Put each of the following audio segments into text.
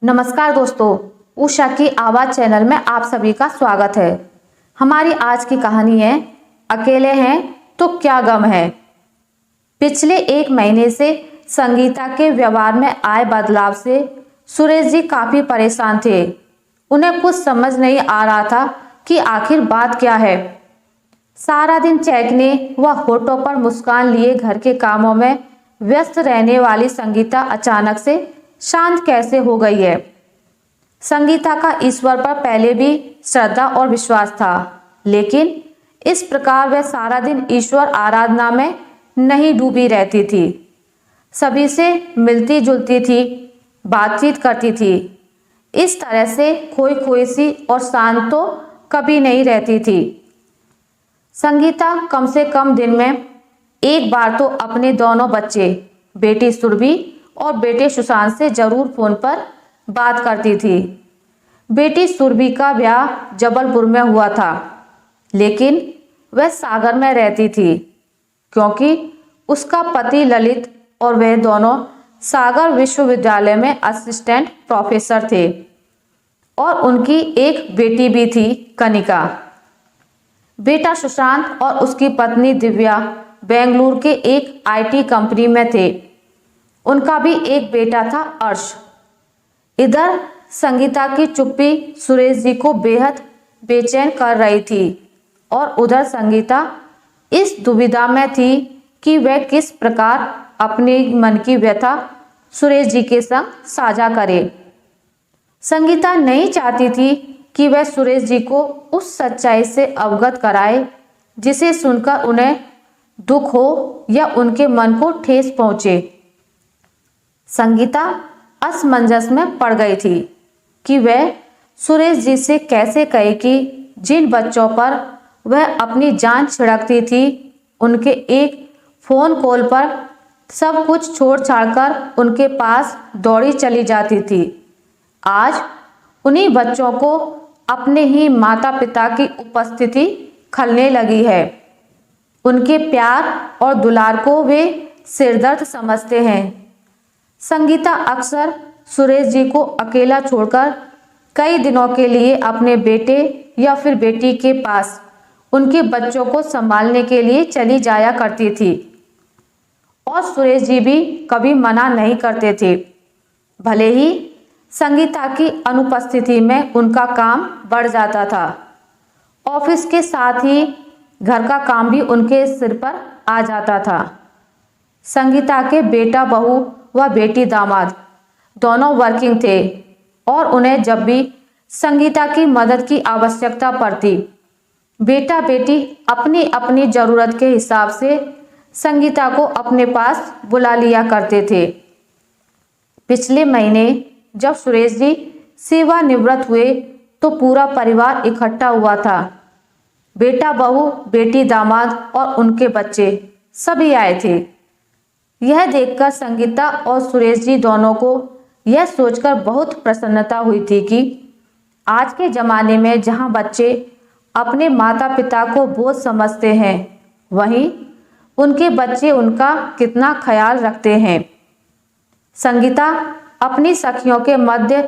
नमस्कार दोस्तों, उषा की आवाज़ चैनल में आप सभी का स्वागत है। हमारी आज की कहानी है अकेले हैं तो क्या गम है। पिछले एक महीने से संगीता के व्यवहार में आए बदलाव से सुरेश जी काफ़ी परेशान थे। उन्हें कुछ समझ नहीं आ रहा था कि आखिर बात क्या है। सारा दिन चहकने व होठों पर मुस्कान लिए घर के कामों में व्यस्त रहने वाली संगीता अचानक से शांत कैसे हो गई है। संगीता का ईश्वर पर पहले भी श्रद्धा और विश्वास था, लेकिन इस प्रकार वह सारा दिन ईश्वर आराधना में नहीं डूबी रहती थी। सभी से मिलती जुलती थी, बातचीत करती थी। इस तरह से खोई खोई सी और शांत तो कभी नहीं रहती थी। संगीता कम से कम दिन में एक बार तो अपने दोनों बच्चे, बेटी सुरभि और बेटे सुशांत से जरूर फोन पर बात करती थी। बेटी सुरभि का ब्याह जबलपुर में हुआ था, लेकिन वह सागर में रहती थी क्योंकि उसका पति ललित और वह दोनों सागर विश्वविद्यालय में असिस्टेंट प्रोफेसर थे और उनकी एक बेटी भी थी, कनिका। बेटा सुशांत और उसकी पत्नी दिव्या बेंगलुरु के एक आईटी कंपनी में थे। उनका भी एक बेटा था, अर्श। इधर संगीता की चुप्पी सुरेश जी को बेहद बेचैन कर रही थी और उधर संगीता इस दुविधा में थी कि वह किस प्रकार अपने मन की व्यथा सुरेश जी के संग साझा करे। संगीता नहीं चाहती थी कि वह सुरेश जी को उस सच्चाई से अवगत कराए जिसे सुनकर उन्हें दुख हो या उनके मन को ठेस पहुंचे। संगीता असमंजस में पड़ गई थी कि वह सुरेश जी से कैसे कहे कि जिन बच्चों पर वह अपनी जान छिड़कती थी, उनके एक फोन कॉल पर सब कुछ छोड़ छाड़कर उनके पास दौड़ी चली जाती थी। आज उन्हीं बच्चों को अपने ही माता पिता की उपस्थिति खलने लगी है। उनके प्यार और दुलार को वे सिरदर्द समझते हैं। संगीता अक्सर सुरेश जी को अकेला छोड़कर कई दिनों के लिए अपने बेटे या फिर बेटी के पास उनके बच्चों को संभालने के लिए चली जाया करती थी और सुरेश जी भी कभी मना नहीं करते थे। भले ही संगीता की अनुपस्थिति में उनका काम बढ़ जाता था। ऑफिस के साथ ही घर का काम भी उनके सिर पर आ जाता था। संगीता के बेटा बहू व बेटी दामाद दोनों वर्किंग थे और उन्हें जब भी संगीता की मदद की आवश्यकता पड़ती, बेटा बेटी अपनी अपनी जरूरत के हिसाब से संगीता को अपने पास बुला लिया करते थे। पिछले महीने जब सुरेश जी सेवानिवृत्त हुए तो पूरा परिवार इकट्ठा हुआ था। बेटा बहू, बेटी दामाद और उनके बच्चे सभी आए थे। यह देखकर संगीता और सुरेश जी दोनों को यह सोचकर बहुत प्रसन्नता हुई थी कि आज के ज़माने में जहां बच्चे अपने माता पिता को बोझ समझते हैं, वहीं उनके बच्चे उनका कितना ख्याल रखते हैं। संगीता अपनी सखियों के मध्य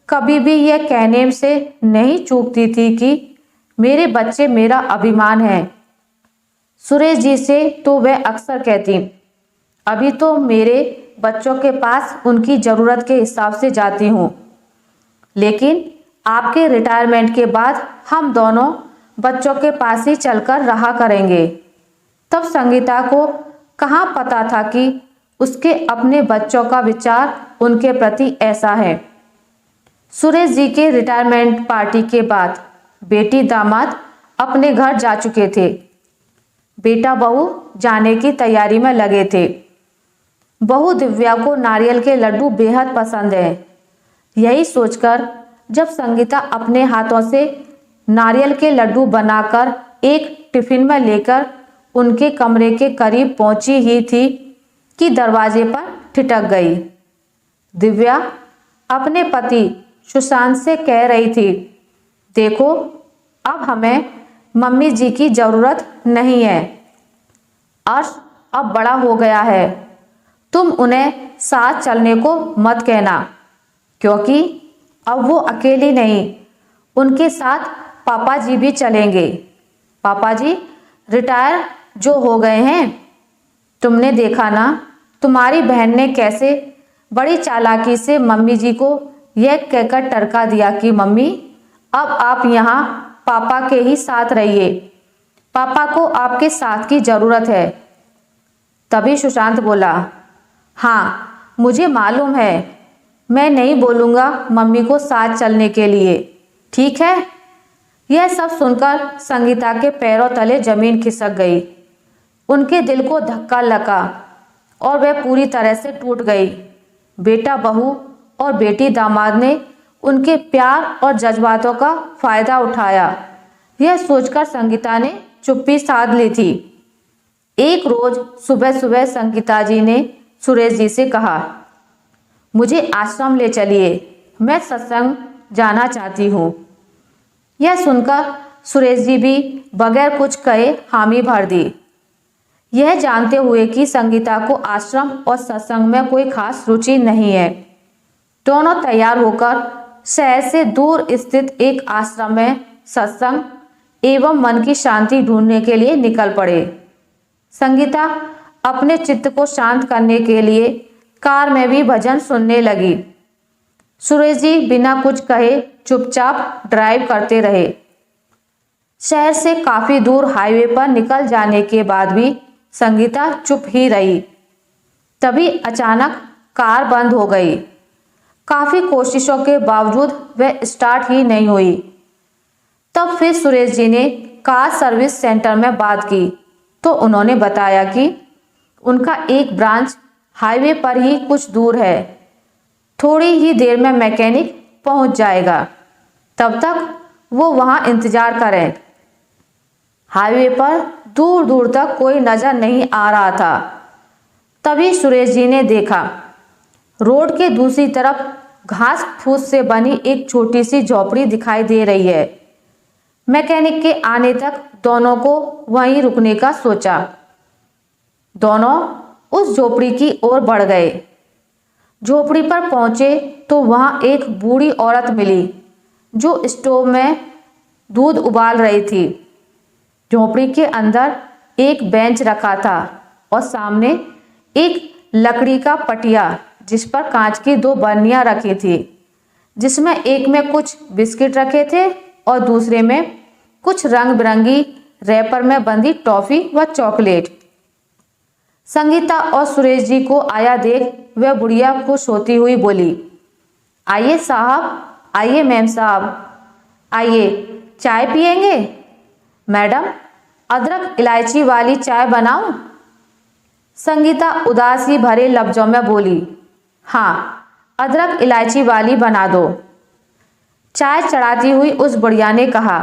कभी भी यह कहने से नहीं चूकती थी कि मेरे बच्चे मेरा अभिमान है। सुरेश जी से तो वह अक्सर कहती, अभी तो मेरे बच्चों के पास उनकी ज़रूरत के हिसाब से जाती हूँ, लेकिन आपके रिटायरमेंट के बाद हम दोनों बच्चों के पास ही चलकर रहा करेंगे। तब संगीता को कहाँ पता था कि उसके अपने बच्चों का विचार उनके प्रति ऐसा है। सुरेश जी के रिटायरमेंट पार्टी के बाद बेटी दामाद अपने घर जा चुके थे। बेटा बहू जाने की तैयारी में लगे थे। बहू दिव्या को नारियल के लड्डू बेहद पसंद है। यही सोचकर जब संगीता अपने हाथों से नारियल के लड्डू बनाकर एक टिफिन में लेकर उनके कमरे के करीब पहुंची ही थी कि दरवाजे पर ठिठक गई। दिव्या अपने पति सुशांत से कह रही थी, देखो अब हमें मम्मी जी की जरूरत नहीं है। अर्श अब बड़ा हो गया है, तुम उन्हें साथ चलने को मत कहना। क्योंकि अब वो अकेली नहीं, उनके साथ पापा जी भी चलेंगे। पापा जी रिटायर जो हो गए हैं। तुमने देखा ना, तुम्हारी बहन ने कैसे बड़ी चालाकी से मम्मी जी को यह कहकर टरका दिया कि मम्मी अब आप यहाँ पापा के ही साथ रहिए, पापा को आपके साथ की जरूरत है। तभी सुशांत बोला, हाँ मुझे मालूम है, मैं नहीं बोलूँगा मम्मी को साथ चलने के लिए, ठीक है। यह सब सुनकर संगीता के पैरों तले जमीन खिसक गई। उनके दिल को धक्का लगा और वह पूरी तरह से टूट गई। बेटा बहू और बेटी दामाद ने उनके प्यार और जज्बातों का फायदा उठाया, यह सोचकर संगीता ने चुप्पी साध ली थी। एक रोज सुबह सुबह संगीता जी ने सुरेश जी से कहा, मुझे आश्रम ले चलिए, मैं सत्संग जाना चाहती हूँ। यह सुनकर सुरेश जी भी बगैर कुछ कहे हामी भर दी, यह जानते हुए कि संगीता को आश्रम और सत्संग में कोई खास रुचि नहीं है। दोनों तैयार होकर शहर से दूर स्थित एक आश्रम में सत्संग एवं मन की शांति ढूंढने के लिए निकल पड़े। संगीता अपने चित्त को शांत करने के लिए कार में भी भजन सुनने लगी। सुरेश जी बिना कुछ कहे चुपचाप ड्राइव करते रहे। शहर से काफी दूर हाईवे पर निकल जाने के बाद भी संगीता चुप ही रही। तभी अचानक कार बंद हो गई। काफी कोशिशों के बावजूद वह स्टार्ट ही नहीं हुई। तब फिर सुरेश जी ने कार सर्विस सेंटर में बात की तो उन्होंने बताया कि उनका एक ब्रांच हाईवे पर ही कुछ दूर है, थोड़ी ही देर में मैकेनिक पहुंच जाएगा, तब तक वो वहां इंतजार करें। हाईवे पर दूर दूर तक कोई नजर नहीं आ रहा था। तभी सुरेश जी ने देखा रोड के दूसरी तरफ घास फूस से बनी एक छोटी सी झोपड़ी दिखाई दे रही है। मैकेनिक के आने तक दोनों को वहीं रुकने का सोचा। दोनों उस झोपड़ी की ओर बढ़ गए। झोपड़ी पर पहुंचे तो वहां एक बूढ़ी औरत मिली जो स्टोव में दूध उबाल रही थी। झोपड़ी के अंदर एक बेंच रखा था और सामने एक लकड़ी का पटिया जिस पर कांच की दो बर्नियां रखी थी, जिसमें एक में कुछ बिस्किट रखे थे और दूसरे में कुछ रंग बिरंगी रैपर में बंधी टॉफी व चॉकलेट। संगीता और सुरेश जी को आया देख वह बुढ़िया खुश होती हुई बोली, आइए साहब, आइए मैम साहब, आइए चाय पिएंगे? मैडम अदरक इलायची वाली चाय बनाऊं? संगीता उदासी भरे लफ्जों में बोली, हाँ अदरक इलायची वाली बना दो। चाय चढ़ाती हुई उस बुढ़िया ने कहा,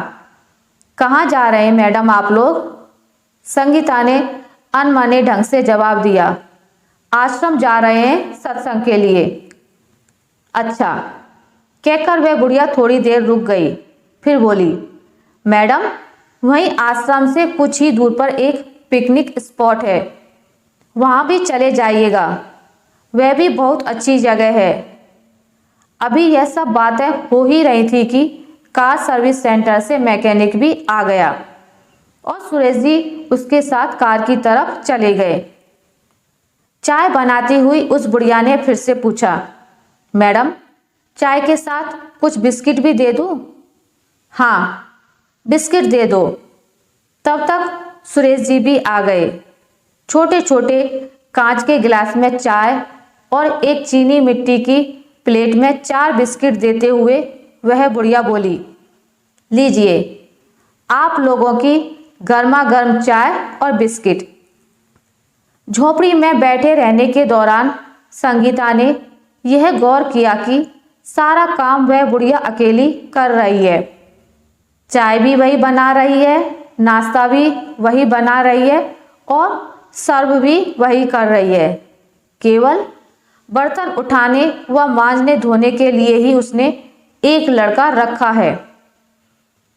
कहाँ जा रहे हैं मैडम आप लोग? संगीता ने अनमने ढंग से जवाब दिया, आश्रम जा रहे हैं सत्संग के लिए। अच्छा, कहकर वह बुढ़िया थोड़ी देर रुक गई, फिर बोली, मैडम वहीं आश्रम से कुछ ही दूर पर एक पिकनिक स्पॉट है, वहां भी चले जाइएगा, वह भी बहुत अच्छी जगह है। अभी यह सब बातें हो ही रही थी कि कार सर्विस सेंटर से मैकेनिक भी आ गया और सुरेश जी उसके साथ कार की तरफ चले गए। चाय बनाती हुई उस बुढ़िया ने फिर से पूछा, मैडम चाय के साथ कुछ बिस्किट भी दे दूं? हाँ बिस्किट दे दो। तब तक सुरेश जी भी आ गए। छोटे छोटे कांच के गिलास में चाय और एक चीनी मिट्टी की प्लेट में 4 बिस्किट देते हुए वह बुढ़िया बोली, लीजिए आप लोगों की गर्मा गर्म चाय और बिस्किट। झोपड़ी में बैठे रहने के दौरान संगीता ने यह गौर किया कि सारा काम वह बुढ़िया अकेली कर रही है। चाय भी वही बना रही है, नाश्ता भी वही बना रही है और सर्व भी वही कर रही है। केवल बर्तन उठाने व मांजने धोने के लिए ही उसने एक लड़का रखा है।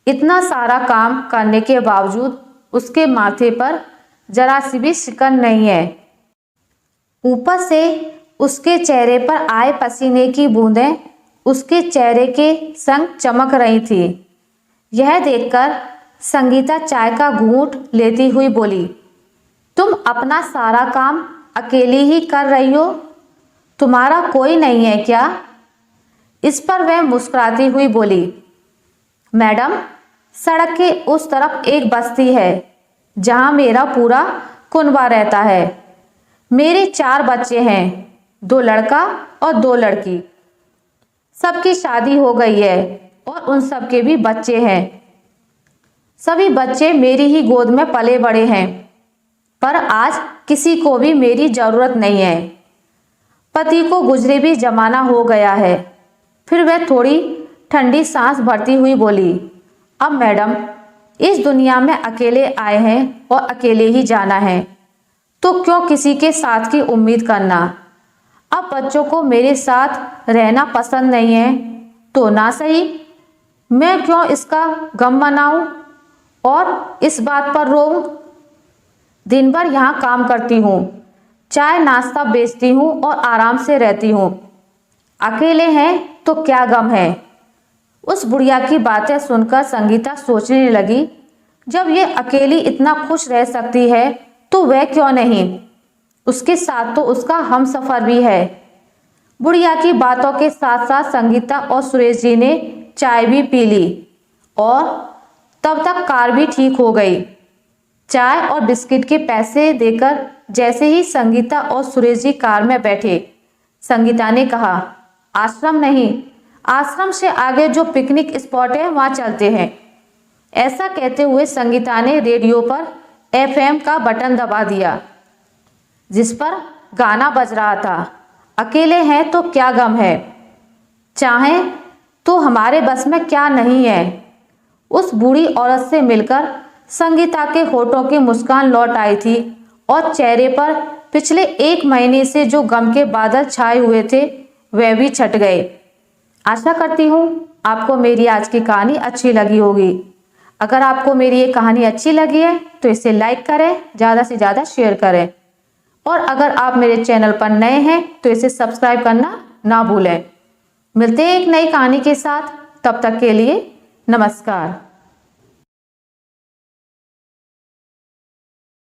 इतना सारा काम करने के बावजूद उसके माथे पर जरा सी भी शिकन नहीं है। ऊपर से उसके चेहरे पर आए पसीने की बूंदें उसके चेहरे के संग चमक रही थी। यह देखकर संगीता चाय का घूंट लेती हुई बोली, तुम अपना सारा काम अकेली ही कर रही हो, तुम्हारा कोई नहीं है क्या? इस पर वह मुस्कुराती हुई बोली, मैडम, सड़क के उस तरफ एक बस्ती है जहां मेरा पूरा कुनबा रहता है। मेरे 4 बच्चे हैं, 2 लड़का और 2 लड़की। सबकी शादी हो गई है और उन सबके भी बच्चे हैं। सभी बच्चे मेरी ही गोद में पले बड़े हैं, पर आज किसी को भी मेरी जरूरत नहीं है। पति को गुजरे भी जमाना हो गया है। फिर वह थोड़ी ठंडी सांस भरती हुई बोली, अब मैडम, इस दुनिया में अकेले आए हैं और अकेले ही जाना है, तो क्यों किसी के साथ की उम्मीद करना। अब बच्चों को मेरे साथ रहना पसंद नहीं है तो ना सही, मैं क्यों इसका गम मनाऊं और इस बात पर रोऊं। दिन भर यहाँ काम करती हूँ, चाय नाश्ता बेचती हूँ और आराम से रहती हूँ। अकेले हैं तो क्या गम है। उस बुढ़िया की बातें सुनकर संगीता सोचने लगी, जब ये अकेली इतना खुश रह सकती है तो वह क्यों नहीं। उसके साथ तो उसका हमसफर भी है। बुढ़िया की बातों के साथ साथ संगीता और सुरेश जी ने चाय भी पी ली और तब तक कार भी ठीक हो गई। चाय और बिस्किट के पैसे देकर जैसे ही संगीता और सुरेश जी कार में बैठे, संगीता ने कहा, आश्रम नहीं, आश्रम से आगे जो पिकनिक स्पॉट है वहां चलते हैं। ऐसा कहते हुए संगीता ने रेडियो पर FM का बटन दबा दिया, जिस पर गाना बज रहा था, अकेले हैं तो क्या गम है, चाहें तो हमारे बस में क्या नहीं है। उस बूढ़ी औरत से मिलकर संगीता के होठों की मुस्कान लौट आई थी और चेहरे पर पिछले 1 महीने से जो गम के बादल छाए हुए थे वह भी छट गए। आशा करती हूँ आपको मेरी आज की कहानी अच्छी लगी होगी। अगर आपको मेरी ये कहानी अच्छी लगी है तो इसे लाइक करें, ज़्यादा से ज़्यादा शेयर करें, और अगर आप मेरे चैनल पर नए हैं तो इसे सब्सक्राइब करना ना भूलें। मिलते हैं एक नई कहानी के साथ, तब तक के लिए नमस्कार।